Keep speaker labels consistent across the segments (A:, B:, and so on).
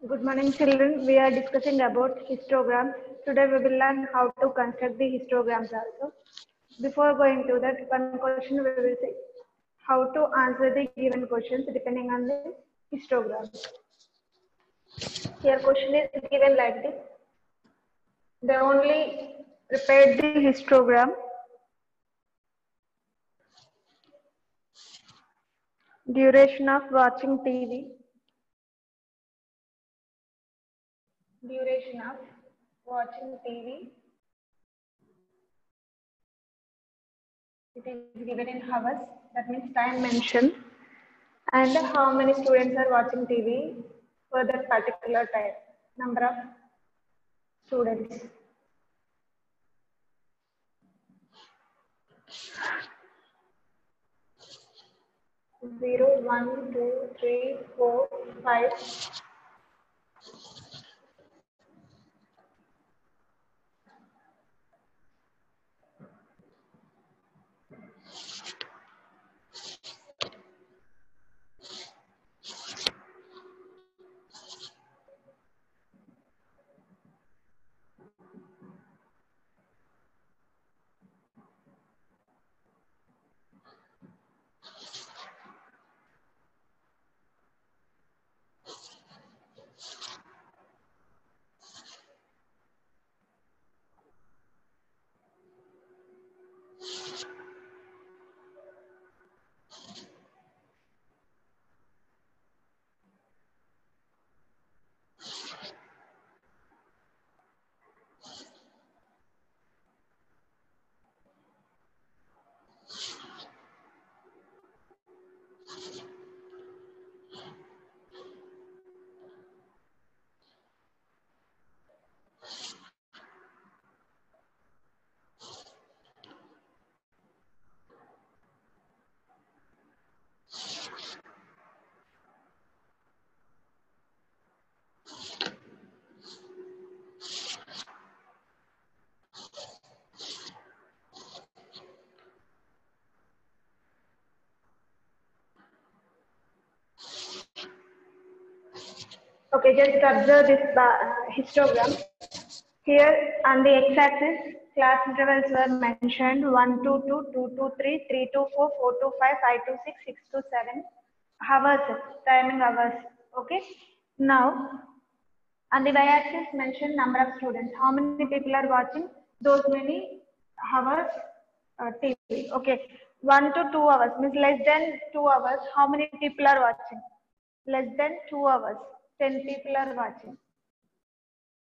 A: Good morning, children. We are discussing about histograms. Today we will learn how to construct the histograms also. Before going to that, one question we will say how to answer the given questions depending on the histogram. Here question is given like this. They only prepared the histogram. Duration of watching TV. Duration of watching TV. It is given in hours, that means time mentioned, and how many students are watching TV for that particular time, number of students. Zero, 1, 2, 3, 4, 5. Okay, just observe this histogram. Here on the x-axis, class intervals were mentioned 1 to 2, 2 to 3, 3 to 4, 4 to 5, 5 to 6, 6 to 7. Hours, timing hours. Okay. Now, on the y-axis, mention number of students. How many people are watching those many hours TV? Okay. 1 to 2 hours means less than 2 hours. How many people are watching? Less than 2 hours. 10 people are watching.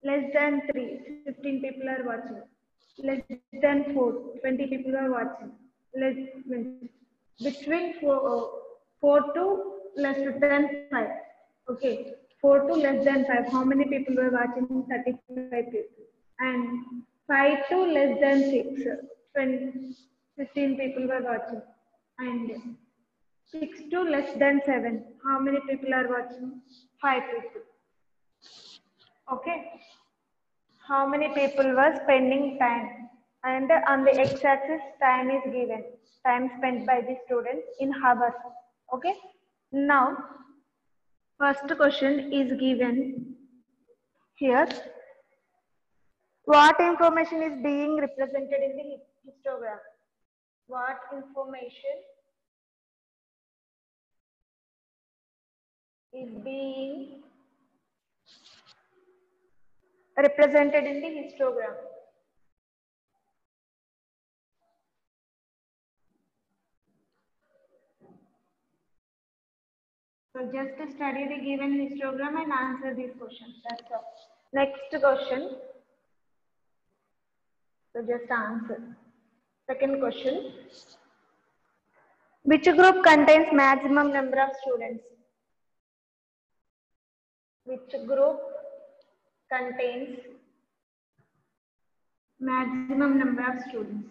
A: Less than 3, 15 people are watching. Less than 4, 20 people are watching. Less between 4 to less than 5. Okay, 4 to less than 5. How many people were watching? 35 people. And 5 to less than 6, 20, 15 people were watching. And 6 to less than 7. How many people are watching? 5 people. Okay. How many people were spending time? And on the x-axis, time is given. Time spent by the students in hours. Okay. Now, first question is given here. What information is being represented in the histogram? What information is being represented in the histogram? So just study the given histogram and answer these questions. That's all. Next question. So just answer. Second question. Which group contains maximum number of students? Which group contains maximum number of students?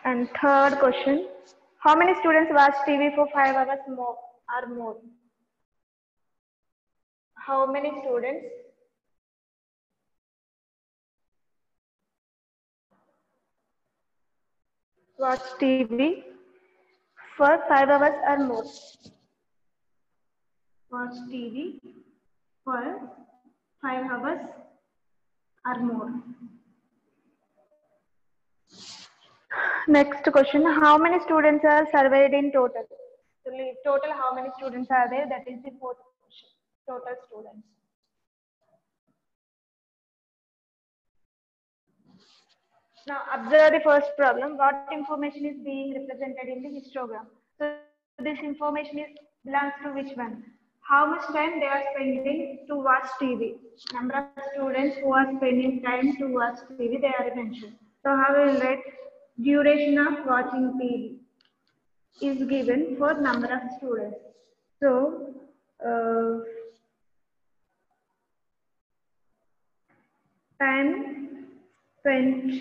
A: And third question. How many students watch TV for 5 hours more or more? How many students watch TV for 5 hours or more. Watch TV for 5 hours or more. Next question, how many students are surveyed in total? So total, how many students are there? That is the fourth question. Total students. Now observe the first problem. What information is being represented in the histogram? So this information belongs to which one? How much time they are spending to watch TV? Number of students who are spending time to watch TV, they are mentioned. So how will write duration of watching TV is given for number of students. So time spent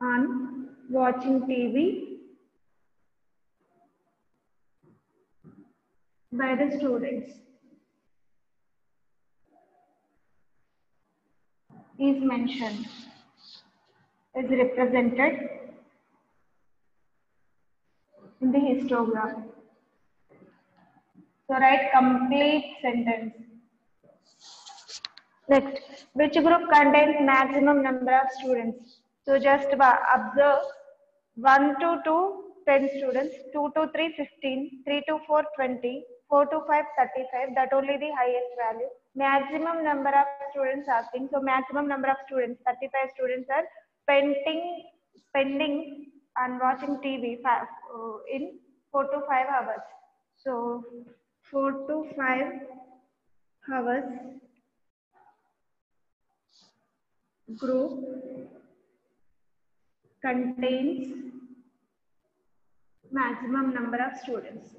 A: on watching TV by the students is mentioned, is represented in the histogram. So write complete sentence. Next, which group contains maximum number of students? So just observe 1 to 2, 10 students, 2 to 3, 15, 3 to 4, 20, 4 to 5, 35, that only the highest value. Maximum number of students asking, so maximum number of students, 35 students are spending and watching TV in 4 to 5 hours. So 4 to 5 hours group contains maximum number of students.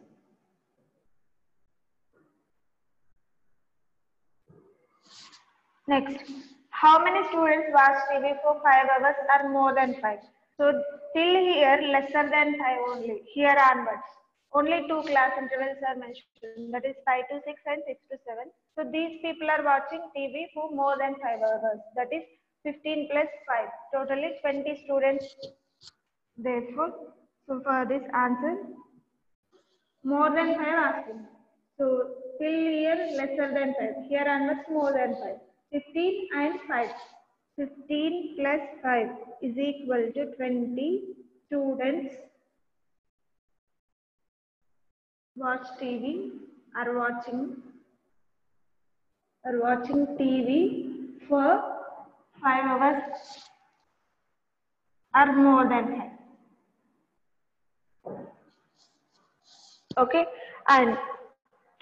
A: Next, how many students watch TV for 5 hours or more than 5? So till here lesser than 5 only, here onwards. Only 2 class intervals are mentioned, that is 5 to 6 and 6 to 7. So these people are watching TV for more than 5 hours, that is 15 plus 5, totally 20 students. Therefore, so for this answer, more than 5 asking. So till here lesser than 5. Here onwards more than 5. 15 and 5. 15 plus 5 is equal to 20 students watch TV or watching TV for 5 hours or more than 5. Okay, and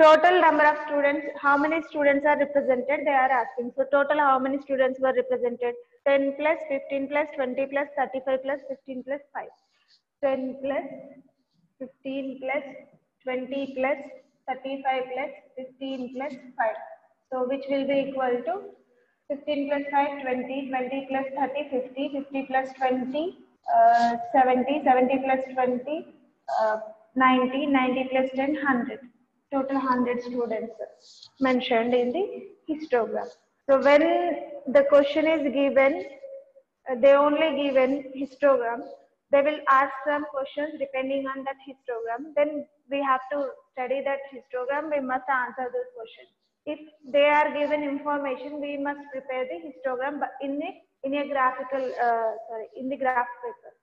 A: total number of students, how many students are represented, they are asking. So total how many students were represented? 10 plus 15 plus 20 plus 35 plus 15 plus 5. 10 plus 15 plus 20 plus 35 plus 15 plus 5. So which will be equal to 15 plus 5, 20, 20 plus 30, 50, 50 plus 20, 70, 70 plus 20, 90, 90 plus 10, 100. Total 100 students mentioned in the histogram. So when the question is given, they only given histogram, they will ask some questions depending on that histogram. Then we have to study that histogram, we must answer those questions. If they are given information, we must prepare the histogram but in a graphical, in the graph paper.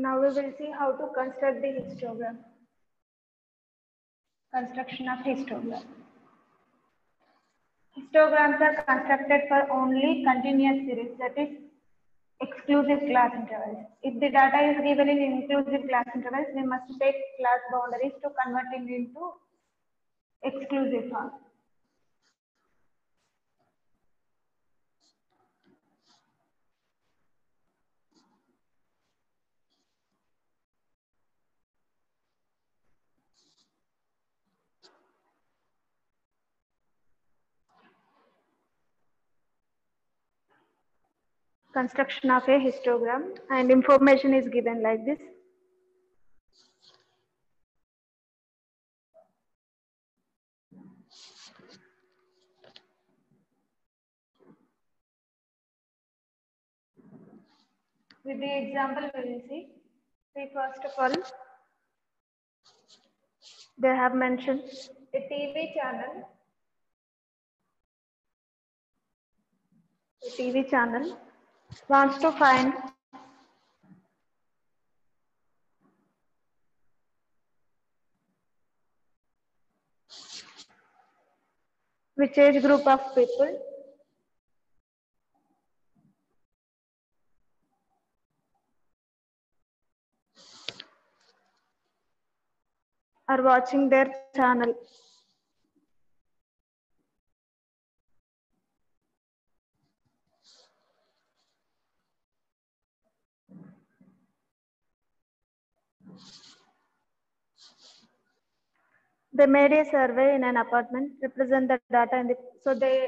A: Now we will see how to construct the histogram. Construction of histogram. Histograms are constructed for only continuous series, that is exclusive class intervals. If the data is given in inclusive class intervals, we must take class boundaries to convert it into exclusive form. Construction of a histogram, and information is given like this. With the example we will see. First of all, they have mentioned a TV channel. A TV channel wants to find which age group of people are watching their channel. They made a survey in an apartment, represent the data in the, so they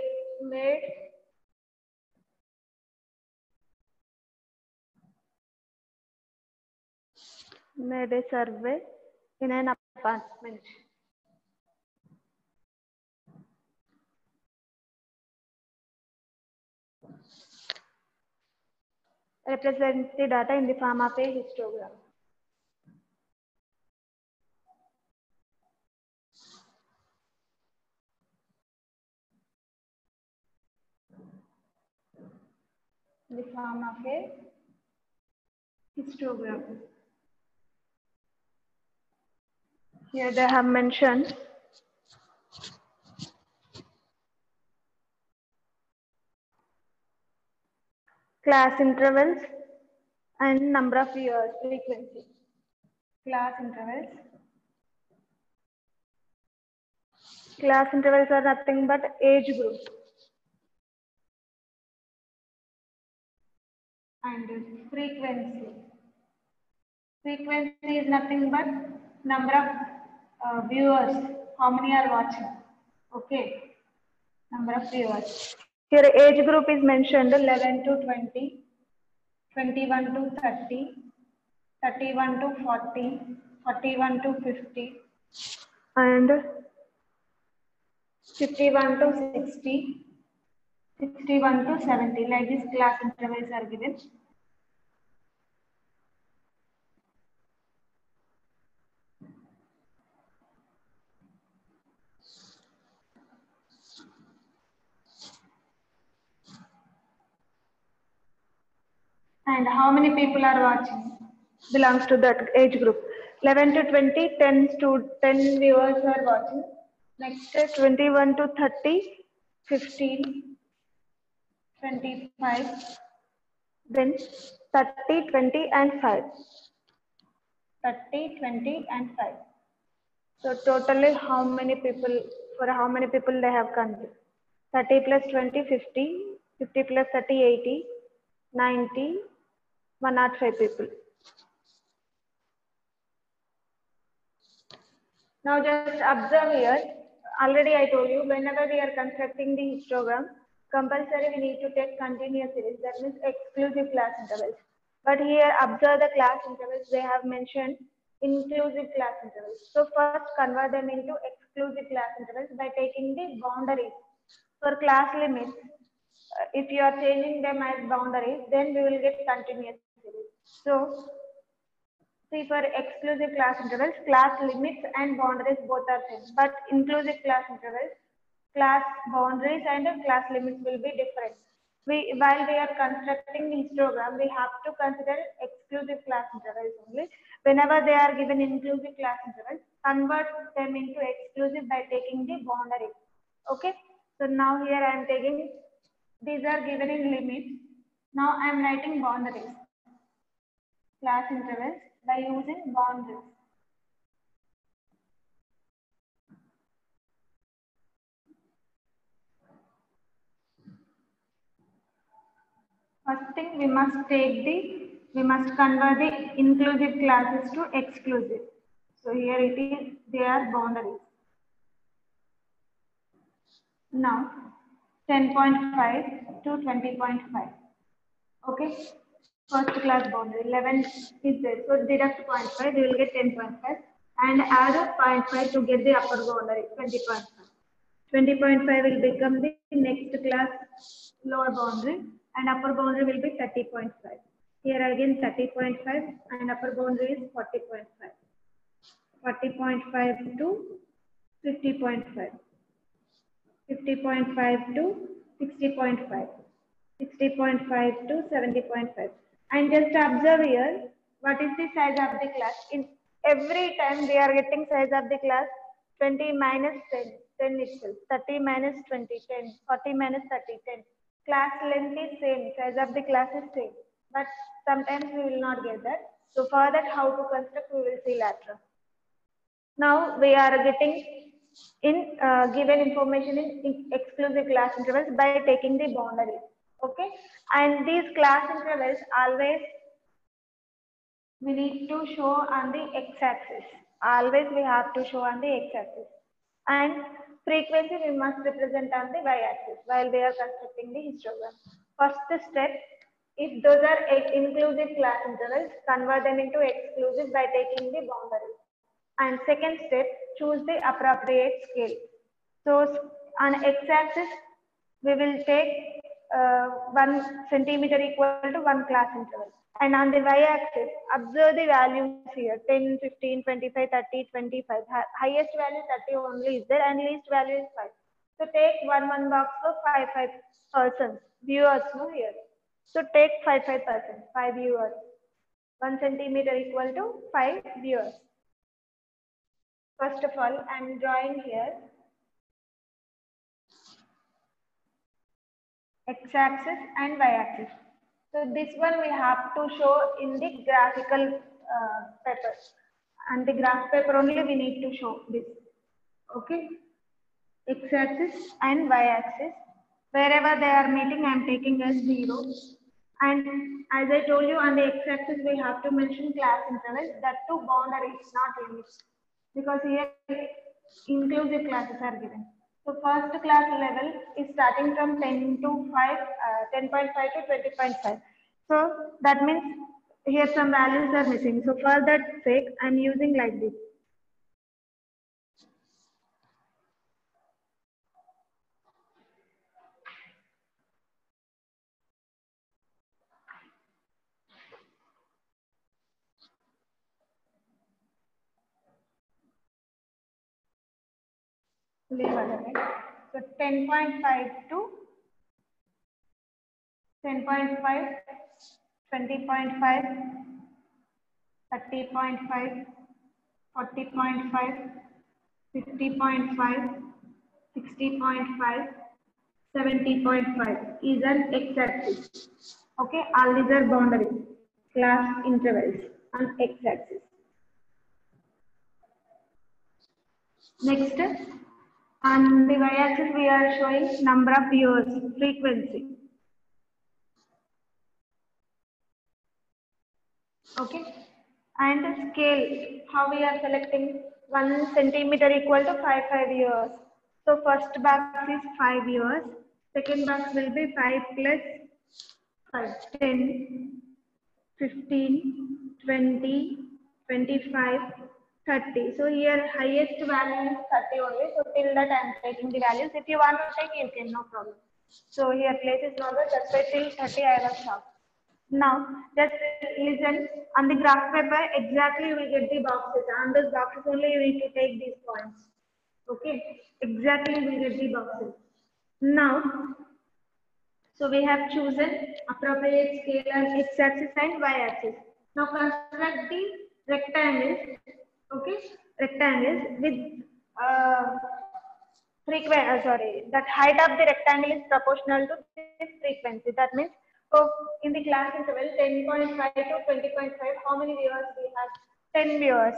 A: made a survey in an apartment. Represent the data in the form of a histogram. In the form of a histogram. Here they have mentioned class intervals and number of years, frequency. Class intervals. Class intervals are nothing but age group. And frequency. Frequency is nothing but number of viewers. How many are watching? Okay. Number of viewers. Here age group is mentioned 11 to 20, 21 to 30, 31 to 40, 41 to 50, and 51 to 60, 61 to 70. Like this class intervals are given. And how many people are watching? Belongs to that age group. 11 to 20, 10 viewers are watching. Next is 21 to 30, 15, 25, then 30, 20 and 5. 30, 20 and 5. So totally how many people, for how many people they have considered? 30 plus 20, 50, 50 plus 30, 80, 90, 105 people. Now just observe here, already I told you, whenever we are constructing the histogram, compulsory we need to take continuous series, that means exclusive class intervals. But here observe the class intervals, they have mentioned inclusive class intervals. So first convert them into exclusive class intervals by taking the boundaries. For class limits, if you are changing them as boundaries, then we will get continuous series. So see, for exclusive class intervals, class limits and boundaries both are same. But inclusive class intervals, class boundaries and class limits will be different. while we are constructing the histogram, we have to consider exclusive class intervals only. Whenever they are given inclusive class intervals, convert them into exclusive by taking the boundary. Okay. So now here I am taking, these are given in limits. Now I am writing boundaries, class intervals by using boundaries. First thing, we must convert the inclusive classes to exclusive. So here it is, they are boundaries. Now 10.5 to 20.5. Okay. First class boundary 11 is there. So deduct 0.5, we will get 10.5 and add a 0.5 to get the upper boundary 20.5. 20.5 will become the next class lower boundary and upper boundary will be 30.5. Here again 30.5 and upper boundary is 40.5. 40.5 to 50.5. 50.5 to 60.5. 60.5 to 70.5. And just observe here, what is the size of the class? In every time we are getting size of the class 20 minus 10, 10 itself, 30 minus 20, 10, 40 minus 30, 10. Class length is same, size of the class is same. But sometimes we will not get that. So for that, how to construct, we will see later. Now we are getting in given information in exclusive class intervals by taking the boundaries. Okay, and these class intervals always we need to show on the x-axis. Always we have to show on the x-axis, and frequency we must represent on the y-axis while we are constructing the histogram. First step, if those are inclusive class intervals, convert them into exclusive by taking the boundaries. And second step, choose the appropriate scale. So on x-axis, we will take 1 centimeter equal to 1 class interval. And on the y-axis, observe the values here, 10, 15, 25, 30, 25. Highest value 30 only is there and least value is 5. So take one box for 5 persons, viewers no here. So take 5 persons, 5 viewers. 1 centimeter equal to 5 viewers. First of all, I am drawing here x-axis and y-axis. So this one we have to show in the graphical paper. And the graph paper only we need to show this. Okay. X-axis and y-axis. Wherever they are meeting, I am taking as 0. And as I told you, on the x-axis we have to mention class intervals. That too boundaries, not limits. Because here inclusive classes are given. So first class level is starting from 10 to 5, 10.5 to 20.5. So that means here some values are missing. So for that sake, I am using like this. So 10.5 to 10.5, 20.5, 30.5, 40.5, 50.5, 60.5, 70.5 is an x-axis. Okay, all these are boundaries, class intervals on x-axis. Next, on the y-axis we are showing number of viewers, frequency. Okay, and scale, how we are selecting 1 centimeter equal to 5 viewers. So first box is 5 viewers, second box will be 5 plus 5, 10, 15, 20, 25, 30. So here highest value is 30 only. So till that I am taking the values. If you want to take, you can, no problem. So here place is not there, that's why till 30 I was stopped. Now just listen, on the graph paper exactly you will get the boxes. On those boxes only you need to take these points. Okay, exactly you will get the boxes. Now So we have chosen appropriate scale on x-axis and y-axis. Now construct the rectangles. Okay, rectangles with that height of the rectangle is proportional to this frequency. That means, so in the class interval 10.5 to 20.5, how many viewers we have? 10 viewers.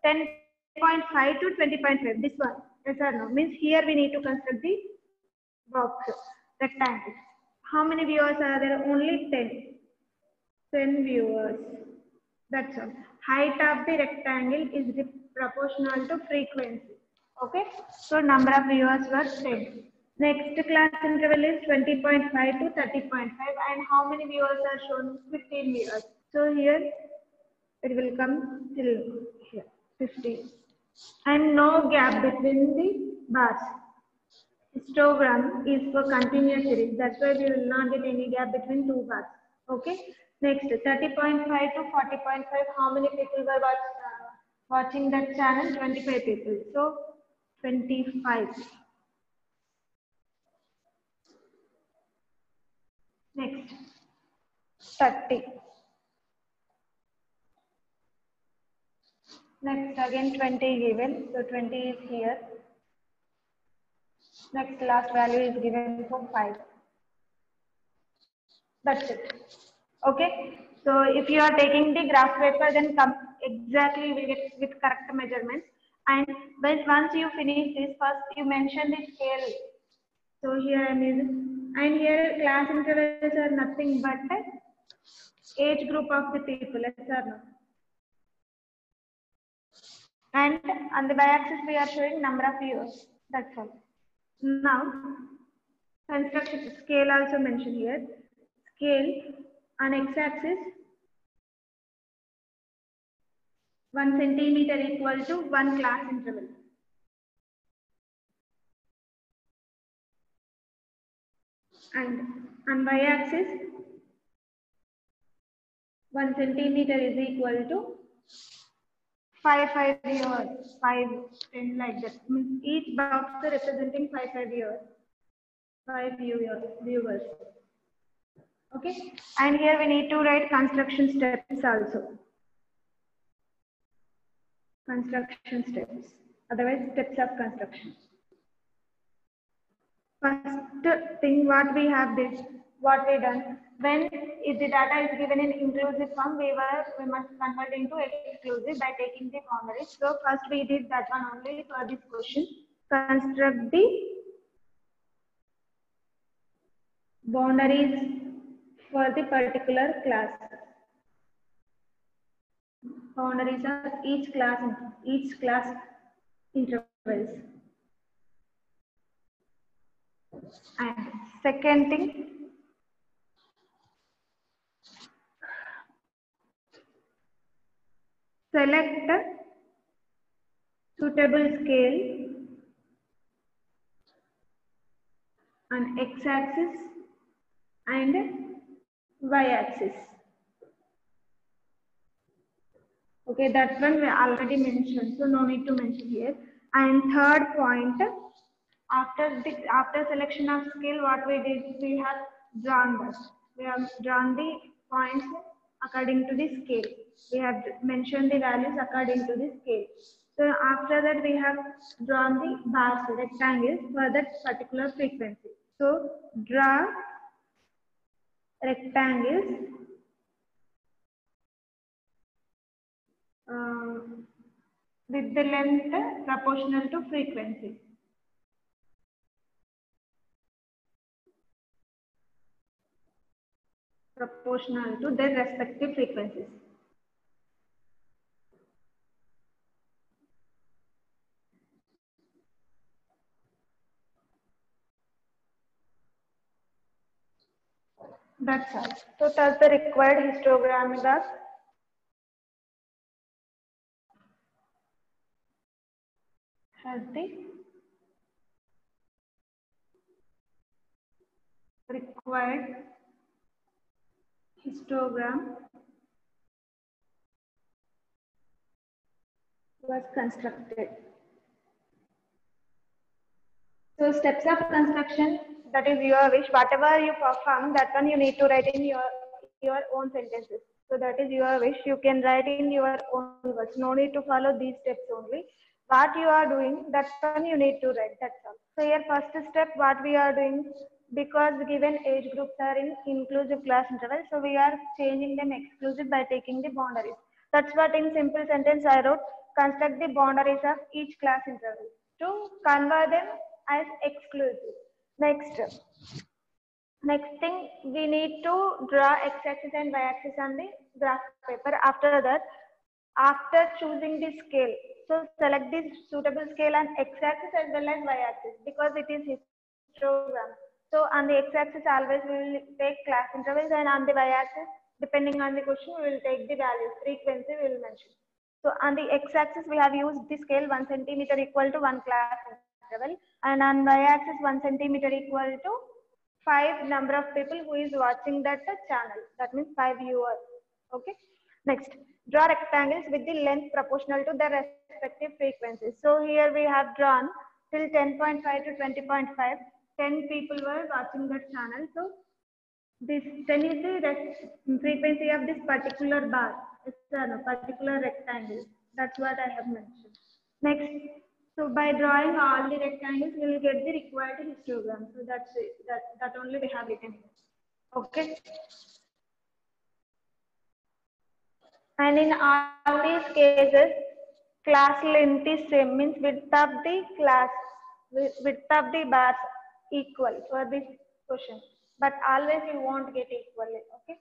A: 10.5 to 20.5. This one, yes or no? Means here we need to construct the box rectangle. How many viewers are there? Only 10. 10 viewers. That's all. Height of the rectangle is proportional to frequency. Okay. So number of viewers were 10. Next class interval is 20.5 to 30.5. And how many viewers are shown? 15 viewers. So here it will come till here 15. And no gap between the bars. Histogram is for continuous series. That's why we will not get any gap between two bars. Okay. Next, 30.5 to 40.5. How many people were watching that channel? 25 people. So 25. Next, 30. Next, again 20 given. So 20 is here. Next, last value is given for 5. That's it. Okay. So if you are taking the graph paper, then come exactly we get with correct measurements. And once you finish this, first you mention the scale. So here I mean, and here class intervals are nothing but age group of the people. Yes or no? And on the y-axis we are showing number of years. That's all. Now construction scale also mentioned here. Scale on x-axis 1 centimeter equal to 1 class interval. And on y-axis 1 centimeter is equal to 5 years, 5, 10 like that. Means each box representing 5 years, 5 viewers. Okay, and here we need to write construction steps also. Construction steps, otherwise steps of construction. First thing what we have did, what we done, when if the data is given in inclusive form, we must convert into exclusive by taking the boundaries. So first we did that one only for this question. Construct the boundaries for the particular class. Boundaries of each class intervals. And second thing, select a suitable scale on x-axis and y-axis. Okay, that one we already mentioned, so no need to mention here. And third point, after selection of scale, what we did, we have drawn this. We have drawn the points according to the scale. We have mentioned the values according to the scale. So after that, we have drawn the bars, rectangles for that particular frequency. So draw rectangles with the length proportional to frequency. Proportional to their respective frequencies. That's all. So that's the required histogram is as has the required histogram was constructed. So steps of construction, That is your wish. Whatever you perform, that one you need to write in your own sentences. So that is your wish. You can write in your own words. No need to follow these steps only. What you are doing, that one you need to write. That's all. So here first step, what we are doing, because given age groups are in inclusive class interval, so we are changing them exclusive by taking the boundaries. That's what in simple sentence I wrote. Construct the boundaries of each class interval to convert them as exclusive. Next, next thing we need to draw x-axis and y-axis on the graph paper. After that, after choosing the scale, so select the suitable scale on x-axis as well as y-axis because it is histogram. So on the x-axis always we will take class intervals and on the y-axis, depending on the question, we will take the values, frequency we will mention. So on the x-axis we have used the scale 1 centimeter equal to 1 class interval and on y-axis 1 centimeter equal to 5 number of people who is watching that channel. That means 5 viewers. Okay. Next, draw rectangles with the length proportional to their respective frequencies. So here we have drawn till 10.5 to 20.5. 10 people were watching that channel. So this 10 is the frequency of this particular bar. It's a particular rectangle. That's what I have mentioned. Next, so by drawing all the rectangles, we will get the required histogram. So that's it. That only we have written here. Okay. And in all these cases, class length is same, means width of the class, width of the bars equal for this question. But always you won't get equally. Okay.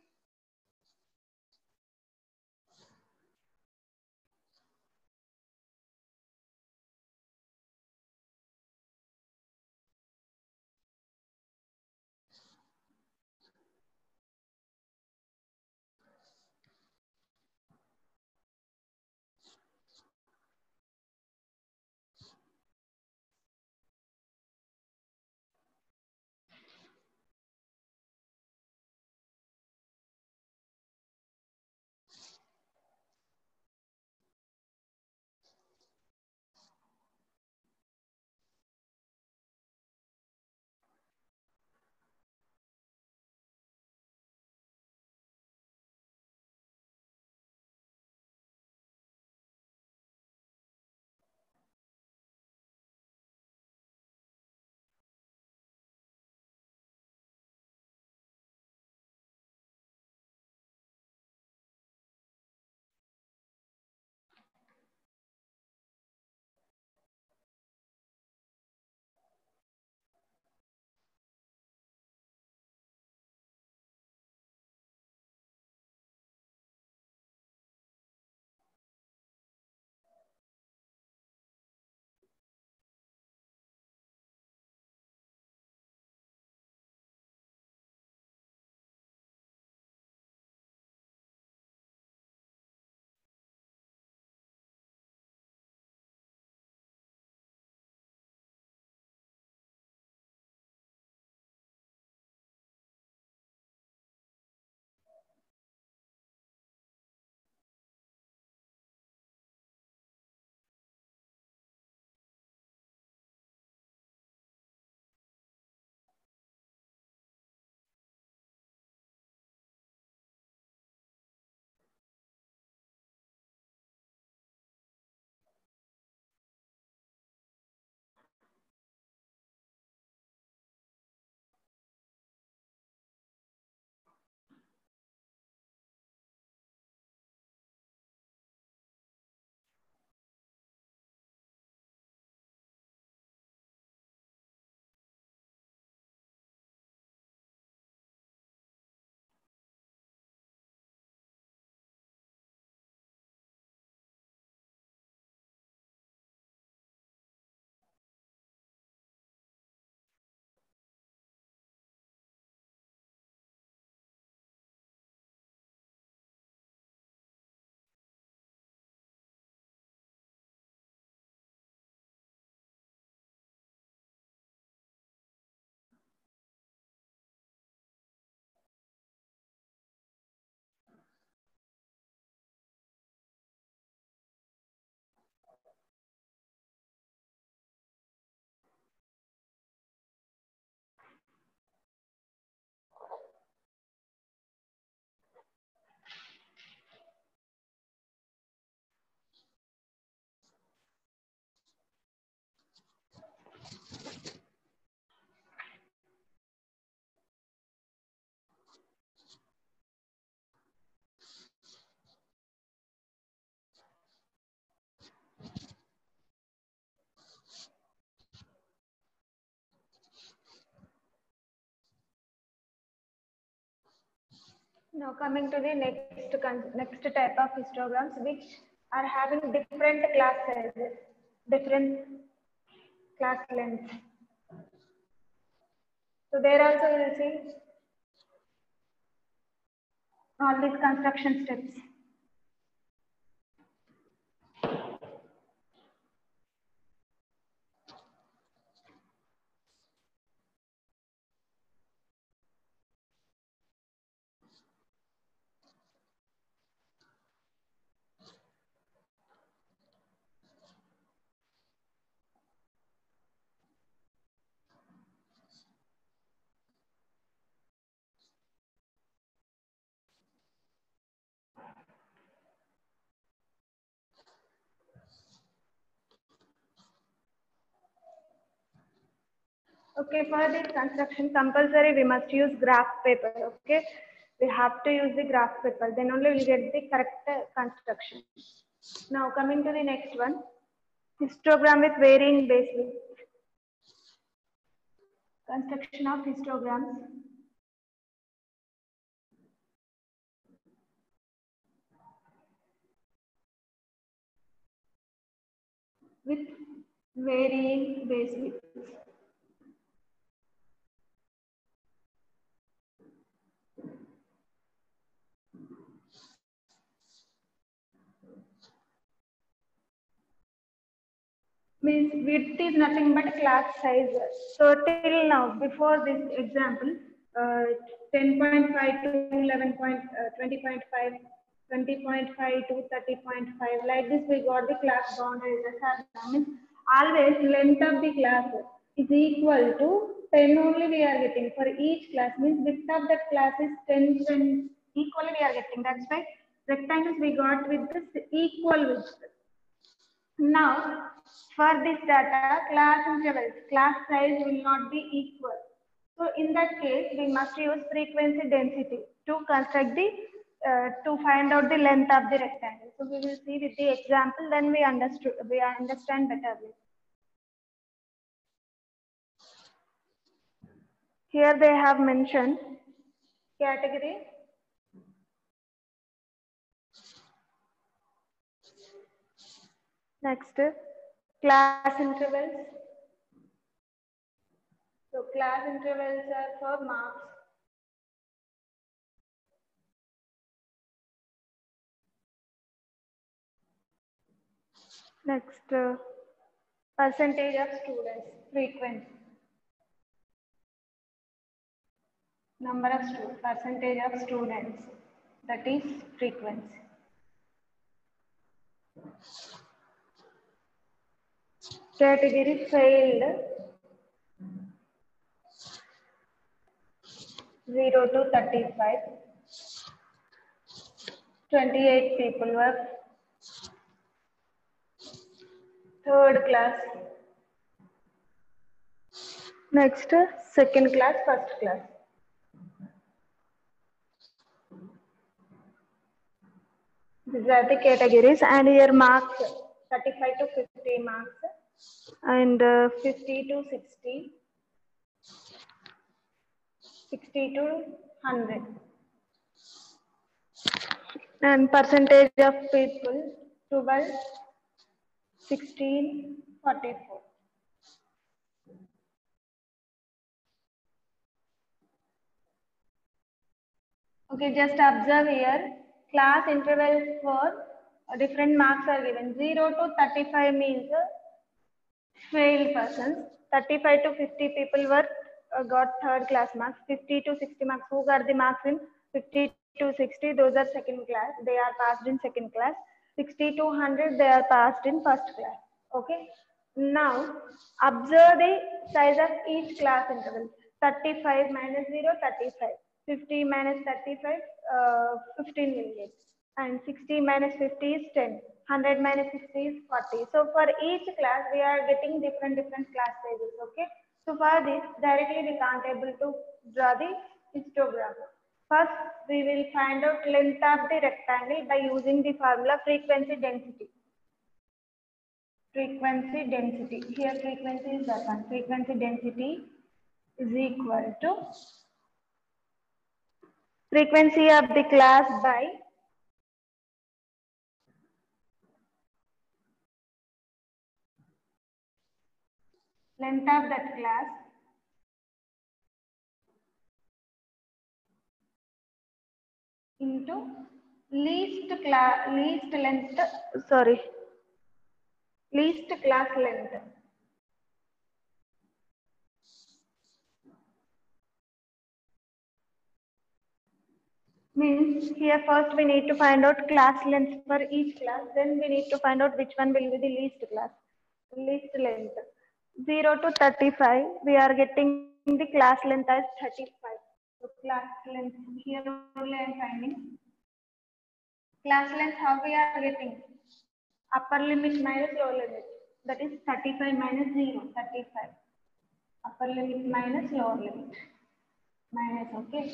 A: Now coming to the next type of histograms, which are having different class sizes, different class lengths. So there also you will see all these construction steps. Okay, for this construction compulsory we must use graph paper. Okay, we have to use the graph paper, then only we'll get the correct construction. Now coming to the next one, histogram with varying base width. Construction of histograms. With varying base width. Means width is nothing but class size. So till now, before this example, 10.5 to 20.5, 20.5 to 30.5, like this we got the class boundaries. Means always length of the class is equal to 10 only we are getting. For each class means width of that class is 10 and equally we are getting. That's why rectangles we got with this equal width. Now, for this data, class intervals, class size will not be equal. So, in that case, we must use frequency density to construct the, to find out the length of the rectangle. So, we will see with the example, then we understand better. Here they have mentioned category. Next, class intervals. So class intervals are for marks. Next, percentage of students, frequency. Number of students, percentage of students, that is frequency. Category failed, 0 to 35. 28 people were third class. Next, second class, first class. These are the categories, and here marks 35 to 50 marks, and 50 to 60, 60 to 100. And percentage of people 12, 16, 44. Okay, just observe here. Class intervals for different marks are given. 0 to 35 means failed persons. 35 to 50 people were got third class marks. 50 to 60 marks. Who got the marks in 50 to 60? Those are second class. They are passed in second class. 60 to 100, they are passed in first class. Okay. Now, observe the size of each class interval. 35 minus 0, 35. 50 minus 35, 15 will get. And 60 minus 50 is 10. 100 minus 60 is 40. So, for each class, we are getting different class sizes. Okay. So, for this, directly we can't able to draw the histogram. First, we will find out length of the rectangle by using the formula frequency density. Frequency density. Here frequency is that one. Frequency density is equal to frequency of the class by length of that class into least class length means here first we need to find out class length for each class, then we need to find out which one will be the least length. 0 to 35 we are getting the class length as 35. So class length here only I am finding class length. How we are getting? Upper limit minus lower limit, that is 35 minus 0, 35. Upper limit minus lower limit minus, okay.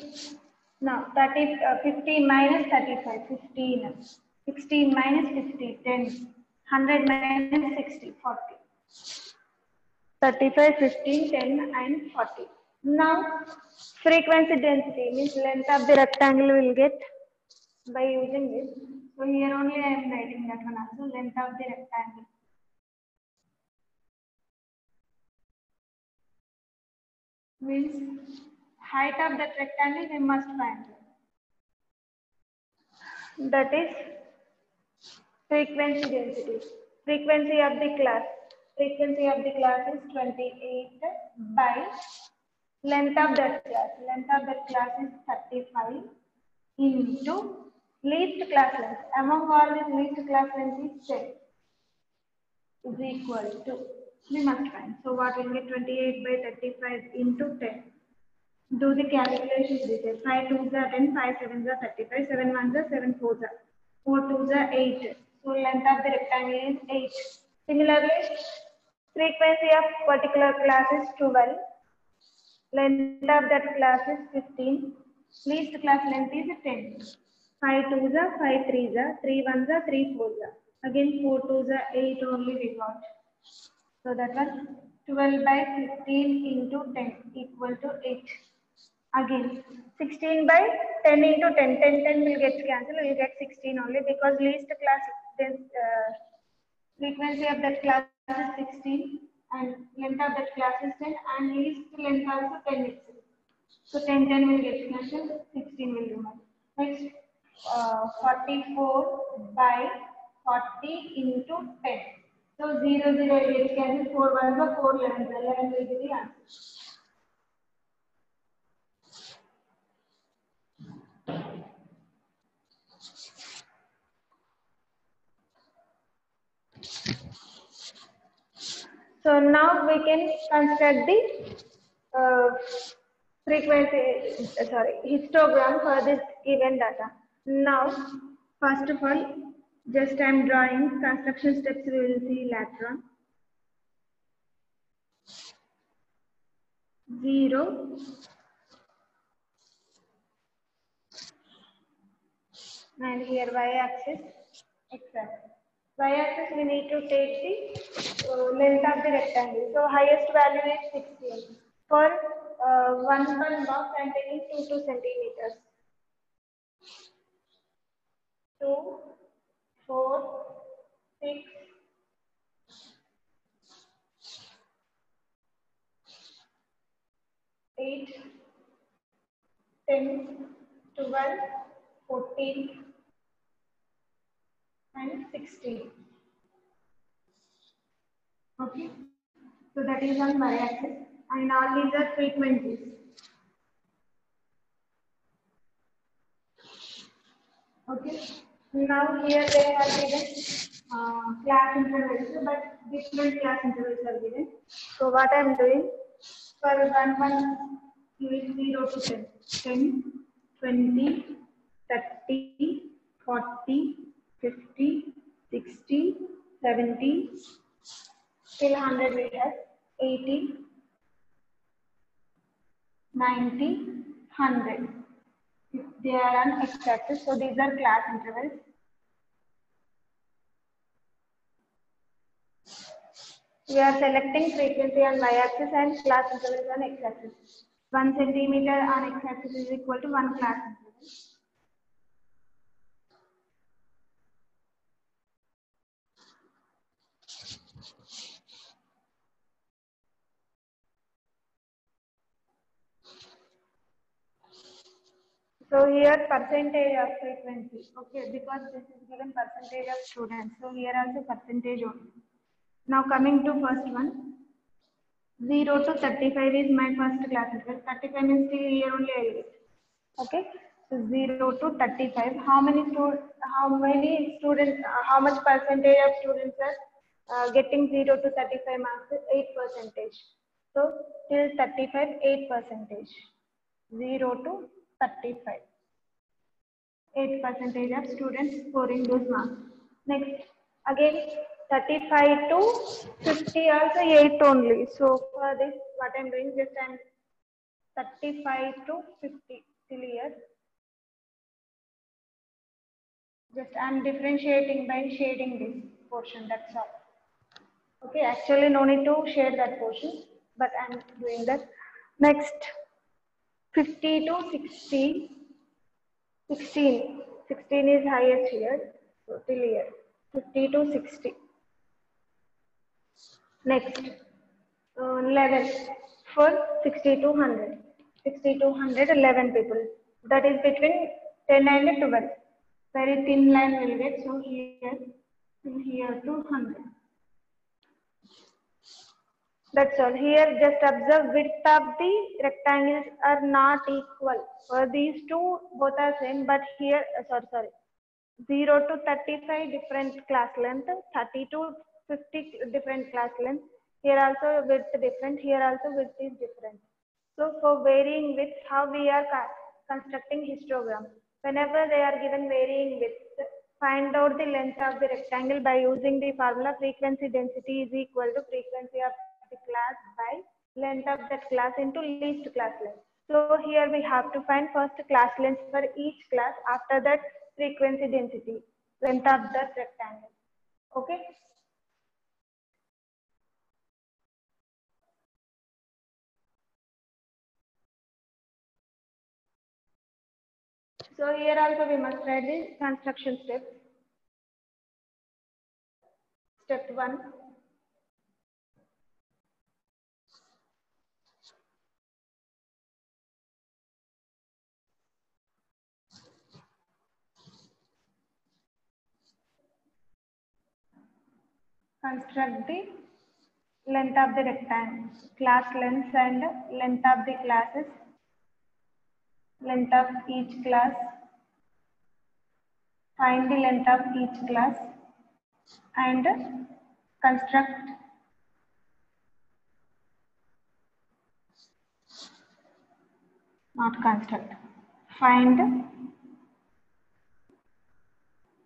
A: Now 15 minus 35, 15. 16 minus 50, 10. 100 minus 60, 40. 35, 15, 10 and 40. Now frequency density means length of the rectangle will get by using this. So here only I am writing that one also, length of the rectangle. Means height of that rectangle we must find. That is frequency density. Frequency of the class. Frequency of the class is 28 by length of that class. Length of that class is 35 into least class length. Among all these least class length is 10 is equal to, we must find. So what will get 28 by 35 into 10. Do the calculations this way. 5 2s are 10, 5 7s are 35, 7 1s are 7 4s are 4 2s are 8. So length of the rectangle is 8. Similarly, frequency of particular class is 12. Length of that class is 15. Least class length is 10. 5 2s are 5 3s are 3 1s are 3 4s are. Again 4 2s are 8 only we got. So that was 12 by 15 into 10 equal to 8. Again 16 by 10 into 10. 10 10 will get cancelled. We will get 16 only because least class frequency of that class is 16 and length of that class is 10 and least length also 10 itself. So 10 10 will get cancelled. 16 will remain. Next 44 by 40 into 10. So 0 0 will get cancelled. 4 1 by 4 11. 11 will be the answer. So now we can construct the histogram for this given data. Now, first of all, just I am drawing construction steps. We will see later on. 0, and here y-axis, x-axis. Y-axis we need to take the length of the rectangle. So highest value is 16. For 1 box I am taking 2 centimeters. 2, 4, 6, 8, 10, 12, 14, and 16. Okay, so that is on y-axis, and all these are frequencies. Okay, now here they are given class intervals, but different class intervals are given. So what I am doing, for 1 you will 0 to 10, 10, 20, 30, 40, 50, 60, 70, till 100 we have 80, 90, 100. If they are on x-axis, so these are class intervals. We are selecting frequency on y-axis and class intervals on x-axis. 1 centimeter on x-axis is equal to 1 class interval. So here percentage of frequency, okay, because this is given percentage of students. So here also percentage only. Now coming to first one, 0 to 35 is my first class interval. 35 means still here only I will get. Okay, so 0 to 35. How many students? How much percentage of students are getting 0 to 35 marks? 8%. So till 35, 8%. 0 to 35. 8% of students scoring those marks. Next, again 35 to 50 also 8 only. So for this, what I'm doing, just I'm 35 to 50 till here. Just I'm differentiating by shading this portion, that's all. Okay, actually no need to shade that portion, but I'm doing that. Next, 50 to 60. 16 is highest here, so till here, 50 to 60. Next, 11 for 60 to 100. 60 to 100, 11 people. That is between 10 and 12. Very thin line will get, so here to 100. That's all. Here just observe width of the rectangles are not equal. For these two, both are same, but here, sorry. 0 to 35 different class length, 30 to 50 different class length. Here also width different, here also width is different. So for varying width, how we are constructing histogram. Whenever they are given varying width, find out the length of the rectangle by using the formula frequency density is equal to frequency of the class by length of that class into least class length. So here we have to find first class length for each class, after that frequency density, length of that rectangle. Okay. So here also we must write the construction steps. Step 1. Construct the length of the rectangle, class lengths and length of the classes, length of each class, find the length of each class and construct find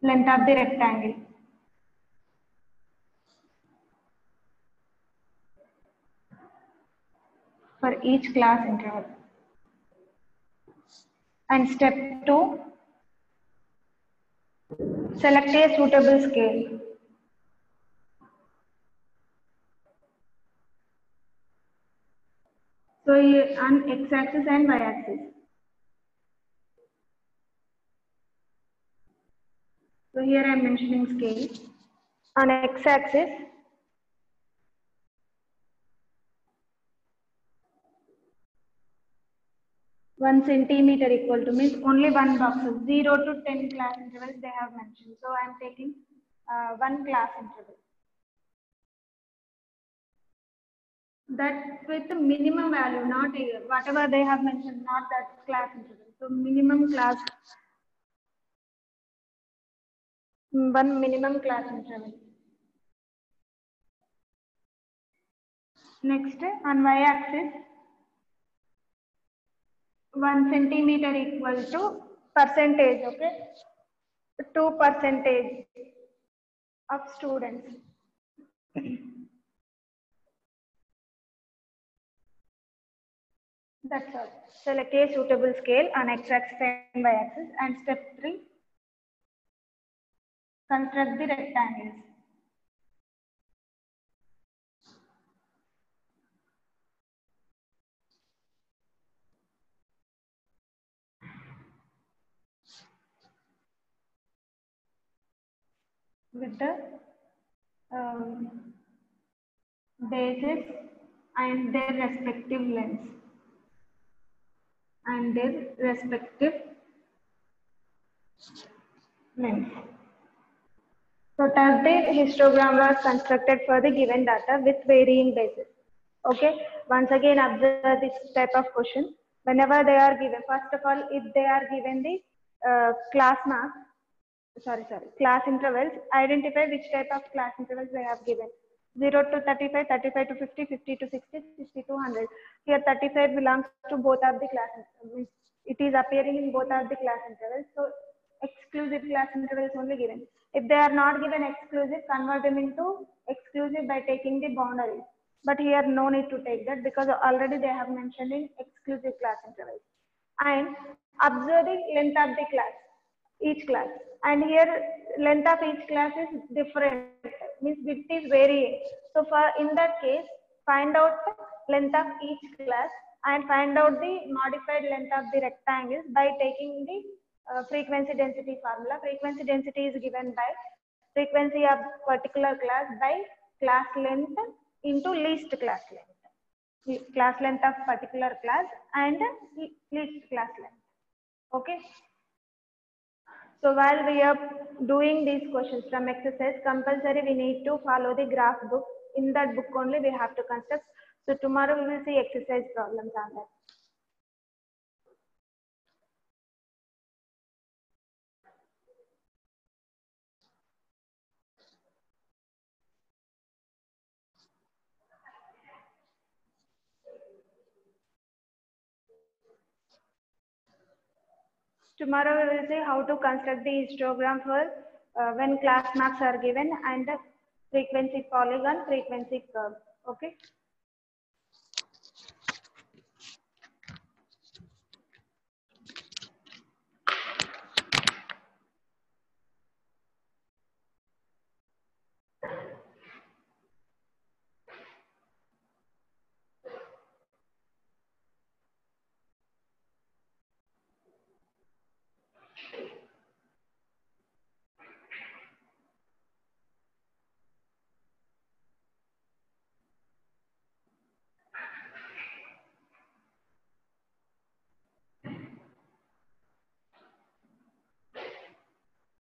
A: length of the rectangle. For each class interval. And step 2, select a suitable scale. So here on x-axis and y-axis. So here I am mentioning scale. On x-axis, 1 centimeter equal to means only one box. 0 to 10 class intervals they have mentioned. So I am taking one class interval. That with the minimum value, not whatever they have mentioned, not that class interval. So minimum class, one minimum class interval. Next, on y-axis, 1 centimeter equal to percentage, okay? 2% of students. That's all. Select a suitable scale on x-axis and y-axis. And step 3, construct the rectangles. with the bases and their respective lengths and their respective lengths. So Thursday histogram was constructed for the given data with varying bases. Okay, once again observe this type of question. Whenever they are given, first of all, if they are given the class marks, class intervals, identify which type of class intervals they have given. 0 to 35, 35 to 50, 50 to 60, 60 to 100. Here 35 belongs to both of the classes. It is appearing in both of the class intervals. So exclusive class intervals only given. If they are not given exclusive, convert them into exclusive by taking the boundaries. But here no need to take that because already they have mentioned in exclusive class intervals. And observe the length of the class, each class. And here length of each class is different, means width is varying. So for in that case, find out length of each class and find out the modified length of the rectangles by taking the frequency density formula. Frequency density is given by frequency of particular class by class length into least class length. Class length of particular class and least class length. Okay. So while we are doing these questions from exercise, compulsory we need to follow the graph book. In that book only we have to construct. So tomorrow we will see exercise problems on that. Tomorrow we will see how to construct the histogram for when class marks are given and the frequency polygon, frequency curve. Okay.